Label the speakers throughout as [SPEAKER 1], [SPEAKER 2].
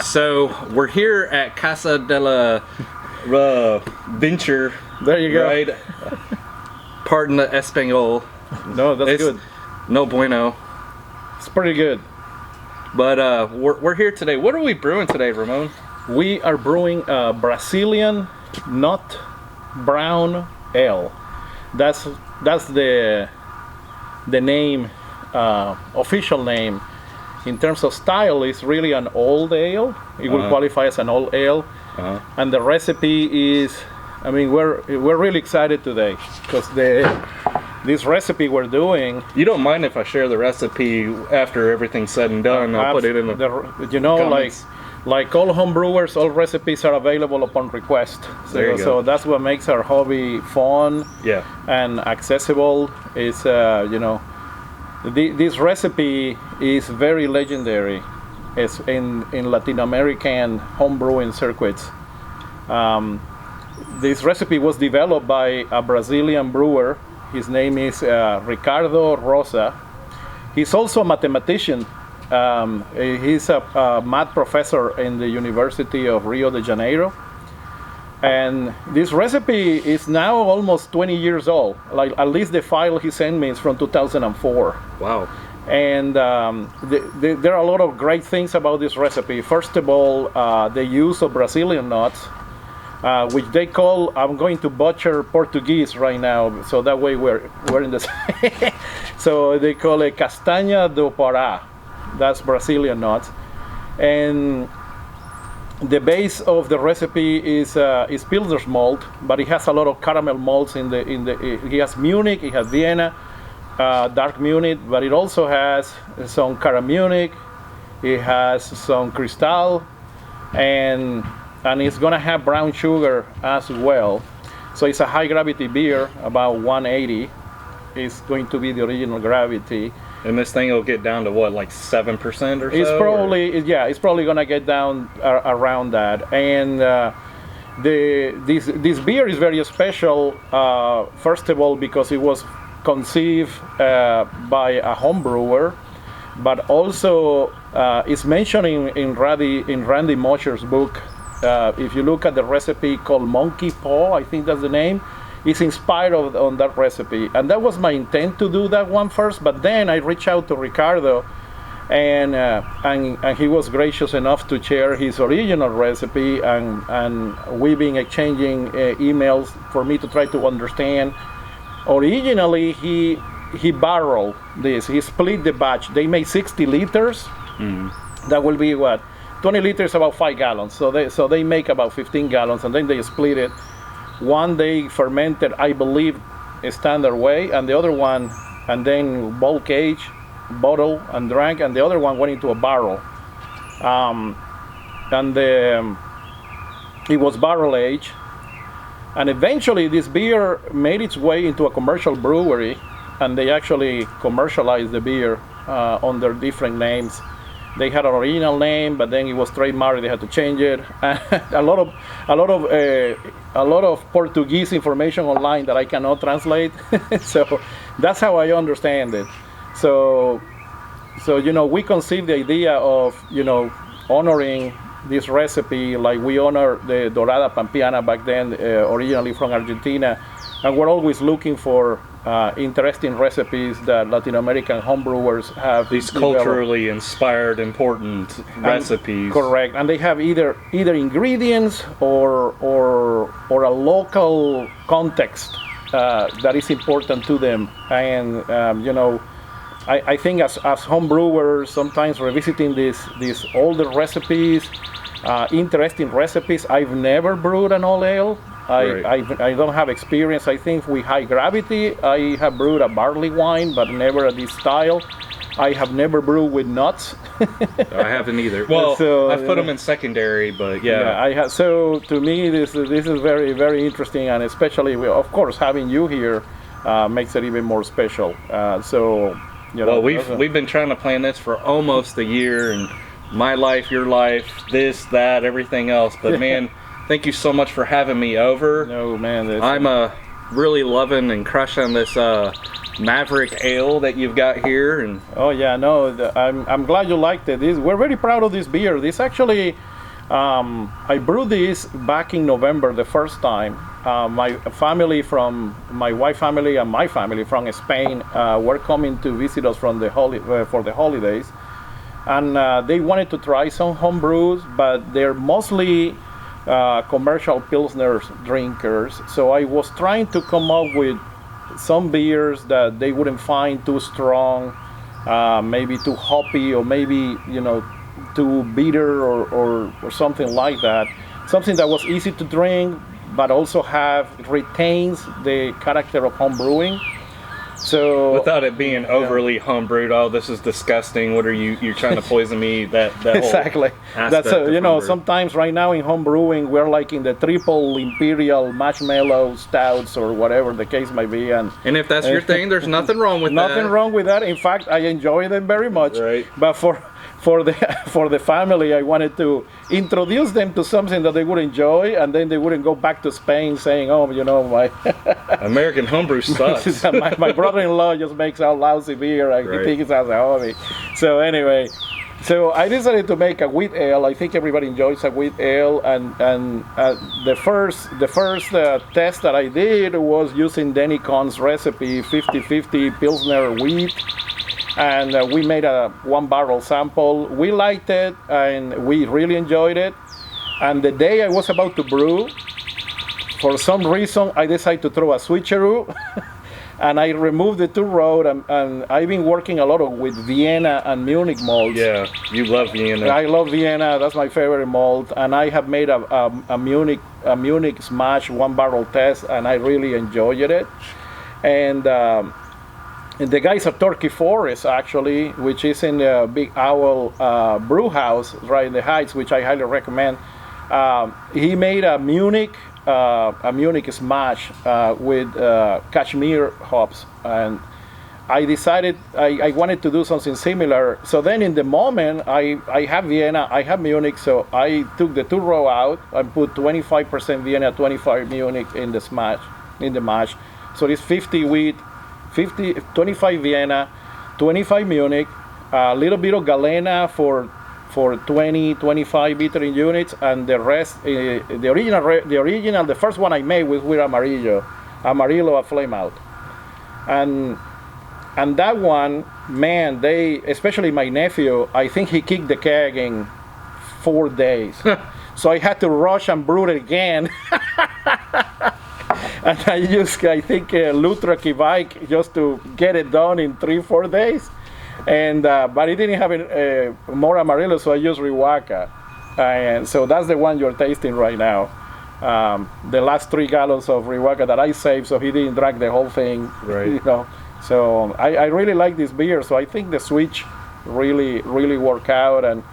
[SPEAKER 1] So we're here at Casa de la Venture.
[SPEAKER 2] There you go.
[SPEAKER 1] Right? Pardon the Espanol.
[SPEAKER 2] No, that's good.
[SPEAKER 1] No bueno.
[SPEAKER 2] It's pretty good.
[SPEAKER 1] But we're here today. What are we brewing today, Ramon?
[SPEAKER 2] We are brewing a Brazilian nut brown ale. That's the name, official name. In terms of style, it's really an old ale. It will qualify as an old ale. And the recipe is, I mean, we're really excited today because this recipe we're doing.
[SPEAKER 1] You don't mind if I share the recipe after everything's said and done? I'll put it in the comments. Like all home brewers, all recipes are available upon request. So that's what makes our hobby fun and accessible. It's this recipe is very legendary. It's in Latin American home brewing circuits. This recipe was developed by a Brazilian brewer. His name is Ricardo Rosa. He's also a mathematician. He's a math professor in the University of Rio de Janeiro. And this recipe is now almost 20 years old. Like, at least the file he sent me is from 2004. Wow.
[SPEAKER 2] And there are a lot of great things about this recipe. First of all, the use of Brazilian nuts, which they call, I'm going to butcher Portuguese right now, so that way we're in the so they call it Castanha-do-Para. That's Brazilian nuts. And the base of the recipe is Pilsner malt, but it has a lot of caramel malts in the. It has Munich, it has Vienna, dark Munich, but it also has some Caramunich, it has some Cristal, and it's gonna have brown sugar as well. So it's a high gravity beer, about 180. It's going to be the original gravity.
[SPEAKER 1] And this thing will get down to what, like 7% or so?
[SPEAKER 2] It's probably gonna get down around that. And this beer is very special. First of all, because it was conceived by a home brewer, but also it's mentioned in Randy Mosher's book. If you look at the recipe called Monkey Paw, I think that's the name. It's inspired on that recipe, and that was my intent to do that one first. But then I reached out to Ricardo, and he was gracious enough to share his original recipe, and we've been exchanging emails for me to try to understand. Originally, he barreled this. He split the batch. They made 60 liters. That will be what, 20 liters, about 5 gallons. So they make about 15 gallons, and then they split it. One they fermented, I believe, a standard way, and the other one, and then bulk age, bottle and drank, and the other one went into a barrel. It was barrel aged, and eventually this beer made its way into a commercial brewery, and they actually commercialized the beer under different names. They had an original name, but then it was trademarked. They had to change it. a lot of Portuguese information online that I cannot translate. So that's how I understand it. So we conceived the idea of honoring this recipe like we honor the Dorada Pampiana back then, originally from Argentina, and we're always looking for interesting recipes that Latin American homebrewers have.
[SPEAKER 1] These culturally inspired, important recipes.
[SPEAKER 2] Correct, and they have either ingredients or a local context that is important to them. And I think as homebrewers, sometimes revisiting these older recipes, interesting recipes. I've never brewed an old ale. I don't have experience, I think, with high gravity. I have brewed a barley wine, but never at this style. I have never brewed with nuts.
[SPEAKER 1] I haven't either. Well, so, I've put them in secondary, but
[SPEAKER 2] I have. So to me, this is very, very interesting, and especially, of course, having you here makes it even more special.
[SPEAKER 1] Well, we've been trying to plan this for almost a year, and my life, your life, this, that, everything else. But man. Thank you so much for having me over.
[SPEAKER 2] No, man.
[SPEAKER 1] I'm really loving and crushing this Maverick Ale that you've got here. And
[SPEAKER 2] oh yeah, no, I'm glad you liked it. We're very proud of this beer. This actually I brewed this back in November the first time. My family from my wife family and my family from Spain were coming to visit us from the for the holidays, and they wanted to try some home brews, but they're mostly commercial Pilsner drinkers. So I was trying to come up with some beers that they wouldn't find too strong, maybe too hoppy, or maybe, you know, too bitter or something like that. Something that was easy to drink, but also retains the character of home brewing. So
[SPEAKER 3] without it being overly homebrewed, oh, this is disgusting. What are you're trying to poison me? That
[SPEAKER 2] exactly. That's you know, sometimes right now in home brewing we're like in the triple imperial marshmallow stouts or whatever the case might be, and
[SPEAKER 3] if that's your thing, there's nothing wrong with that.
[SPEAKER 2] Nothing wrong with that. In fact, I enjoy them very much.
[SPEAKER 3] Right.
[SPEAKER 2] But for the family, I wanted to introduce them to something that they would enjoy, and then they wouldn't go back to Spain saying, "Oh, you know, my
[SPEAKER 3] American homebrew sucks."
[SPEAKER 2] my brother-in-law just makes out lousy beer, and he thinks that's a hobby." So anyway, so I decided to make a wheat ale. I think everybody enjoys a wheat ale, and the first test that I did was using Denny Cohn's recipe, 50-50 Pilsner wheat. And we made a 1-barrel sample. We liked it, and we really enjoyed it. And the day I was about to brew, for some reason, I decided to throw a switcheroo, and I removed the 2-road. And I've been working a lot with Vienna and Munich malts.
[SPEAKER 3] Yeah, you love Vienna.
[SPEAKER 2] I love Vienna. That's my favorite malt. And I have made a Munich Smash 1-barrel test, and I really enjoyed it. And the guys at Turkey Forest, actually, which is in the Big Owl brew house right in the Heights, which I highly recommend. He made a Munich Smash with Kashmir hops, and I decided I wanted to do something similar. So then, in the moment, I have Vienna, I have Munich, so I took the 2-row out and put 25% Vienna, 25 Munich in the mash. So it's 50 wheat, 25 Vienna, 25 Munich, a little bit of Galena for 20-25 bittering units, and the rest, the first one I made was with Amarillo a flame out, and that one, man, especially my nephew, I think he kicked the keg in 4 days, so I had to rush and brew it again. And I used, I think, Lutra Kivike just to get it done in 3-4 days. And but it didn't have more Amarillo, so I used Riwaka. And so that's the one you're tasting right now. The last 3 gallons of Riwaka that I saved, so he didn't drink the whole thing.
[SPEAKER 3] Right.
[SPEAKER 2] You know. So I really like this beer. So I think the switch really worked out, and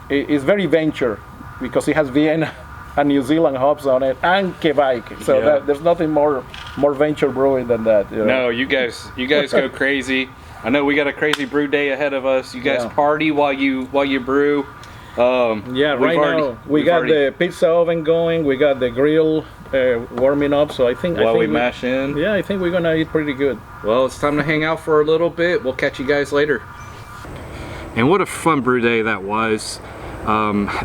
[SPEAKER 2] it's very venture because it has Vienna and New Zealand hops on it, and Quebec. So there's nothing more venture brewing than that. You know?
[SPEAKER 3] No, you guys go crazy. I know we got a crazy brew day ahead of us. You guys party while you brew.
[SPEAKER 2] Right now we got the pizza oven going. We got the grill warming up. So I think
[SPEAKER 3] we mash in.
[SPEAKER 2] Yeah, I think we're gonna eat pretty good.
[SPEAKER 3] Well, it's time to hang out for a little bit. We'll catch you guys later. And what a fun brew day that was.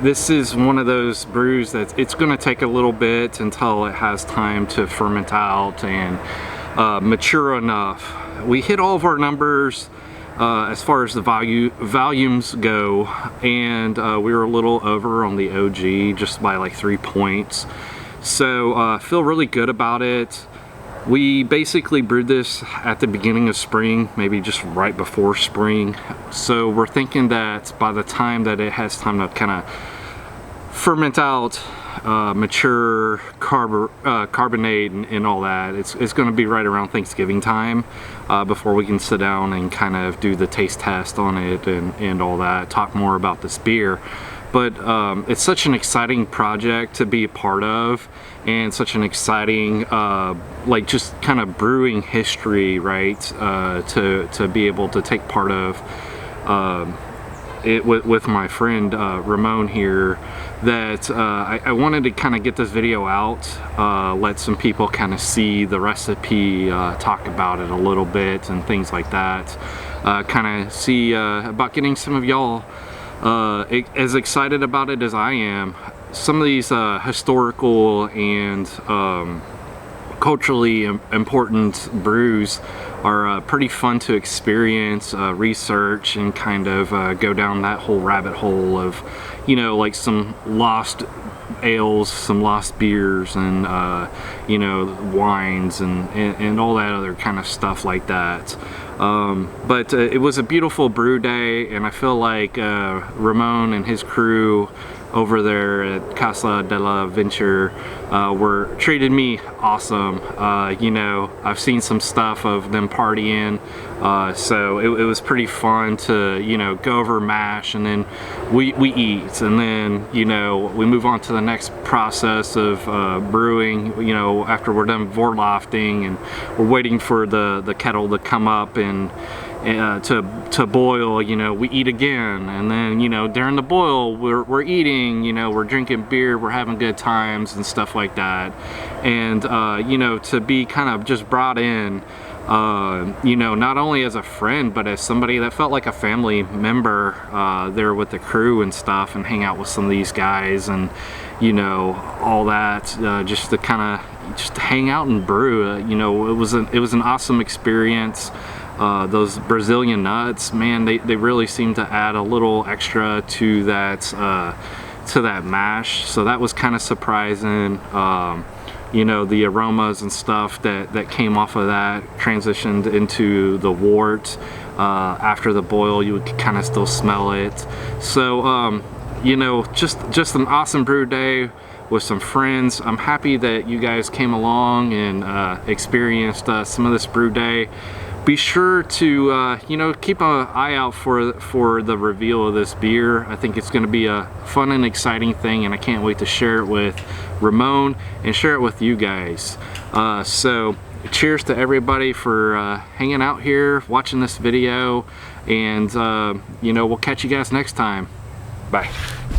[SPEAKER 3] This is one of those brews that it's going to take a little bit until it has time to ferment out and mature enough. We hit all of our numbers as far as the volumes go, and we were a little over on the OG just by like 3 points. So feel really good about it. We basically brewed this at the beginning of spring, maybe just right before spring. So we're thinking that by the time that it has time to kind of ferment out, mature, carbonate and all that, it's going to be right around Thanksgiving time before we can sit down and kind of do the taste test on it and all that, talk more about this beer. But it's such an exciting project to be a part of, and such an exciting like just kind of brewing history, right? To be able to take part of it with my friend Ramon here, that I wanted to kind of get this video out, let some people kind of see the recipe, talk about it a little bit and things like that, kind of see about getting some of y'all as excited about it as I am. Some of these historical and culturally important brews are pretty fun to experience, research, and kind of go down that whole rabbit hole of, you know, like some lost ales, some lost beers, and you know, wines, and all that other kind of stuff like that. But it was a beautiful brew day, and I feel like Ramon and his crew over there at Casa de la Venture treated me awesome. You know, I've seen some stuff of them partying, so it was pretty fun to, you know, go over mash, and then we eat, and then, you know, we move on to the next process of brewing. You know, after we're done vorlofting and we're waiting for the kettle to come up and to boil, you know, we eat again, and then, you know, during the boil we're eating, you know, we're drinking beer, we're having good times and stuff like that. And you know, to be kind of just brought in, you know, not only as a friend but as somebody that felt like a family member there with the crew and stuff, and hang out with some of these guys, and, you know, all that, just to kind of just hang out and brew. You know, it was an awesome experience. Those Brazilian nuts, man, they really seem to add a little extra to that mash, so that was kind of surprising. You know, the aromas and stuff that came off of that transitioned into the wort. After the boil, you would kind of still smell it. So you know, just an awesome brew day with some friends. I'm happy that you guys came along and experienced some of this brew day. Be sure to you know, keep an eye out for the reveal of this beer. I think it's going to be a fun and exciting thing, and I can't wait to share it with Ramon and share it with you guys. So cheers to everybody for hanging out here, watching this video, and you know, we'll catch you guys next time. Bye.